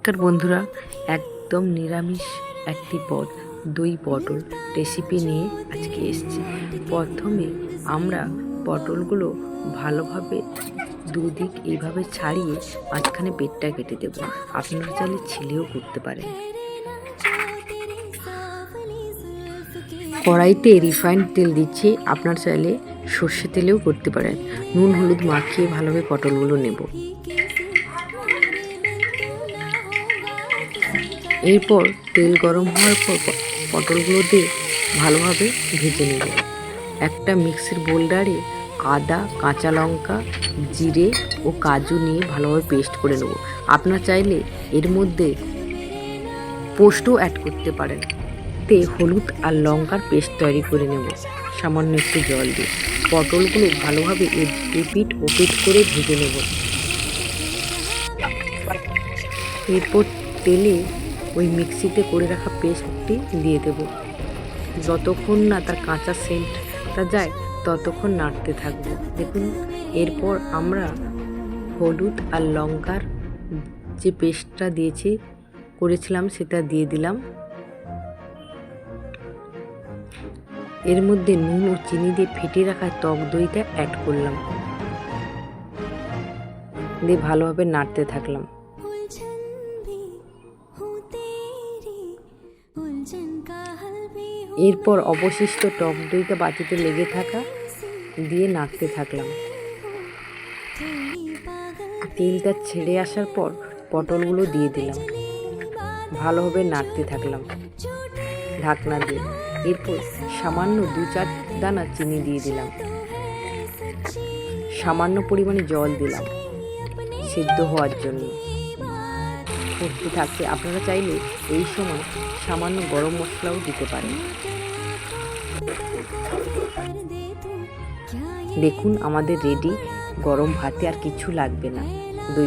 নমস্কার বন্ধুরা, একদম নিরামিষ একটি পদ দই পটল রেসিপি নিয়ে আজকে এসেছি। প্রথমে আমরা পটলগুলো ভালোভাবে দুদিক এইভাবে ছাড়িয়ে মাঝখানে পেটটা কেটে দেব। আপনারা চাইলে ছিলেও করতে পারেন। কড়াইতে রিফাইন্ড তেল দিচ্ছি, আপনারা চাইলে সর্ষে তেলেও করতে পারেন। নুন হলুদ মাখিয়ে ভালোভাবে পটলগুলো নেব। এরপর তেল গরম হওয়ার পর পটলগুলো দিয়ে ভালোভাবে ভেজে নেব। একটা মিক্সির বোল্ডারে আদা, কাঁচা লঙ্কা, জিরে ও কাজু নিয়ে ভালোভাবে পেস্ট করে নেব। আপনারা চাইলে এর মধ্যে পোস্তও অ্যাড করতে পারেন। হলুদ আর লঙ্কার পেস্ট তৈরি করে নেব সামান্য একটু জল দিয়ে। পটলগুলো ভালোভাবে এপিট ওপিট করে ভেজে নেব। এরপর তেলে ওই মিক্সিতে করে রাখা পেস্টটি দিয়ে দেব। যতক্ষণ না তার কাঁচা সেন্টটা যায় ততক্ষণ নাড়তে থাকবো। দেখুন, এরপর আমরা হলুদ আর লঙ্কার যে পেস্টটা করেছিলাম সেটা দিয়ে দিলাম। এর মধ্যে নুন ও চিনি দিয়ে ফেটিয়ে রাখা টক দইটা অ্যাড করলাম, দিয়ে ভালোভাবে নাড়তে থাকলাম। এরপর অবশিষ্ট টক দইটা বাটিতে লেগে থাকা দিয়ে নাড়তে থাকলাম। তেলটা ছেড়ে আসার পর পটলগুলো দিয়ে দিলাম, ভালোভাবে নাড়তে থাকলাম ঢাকনা দিয়ে। এরপর সামান্য 2-4 দানা চিনি দিয়ে দিলাম, সামান্য পরিমাণে জল দিলাম সিদ্ধ হওয়ার জন্য। করতে থাকতে আপনারা চাইলে এই সময় সামান্য গরম মশলাও দিতে পারেন। দেখুন, আমাদের রেডি। গরম ভাতে আর কিছু লাগবে না। দই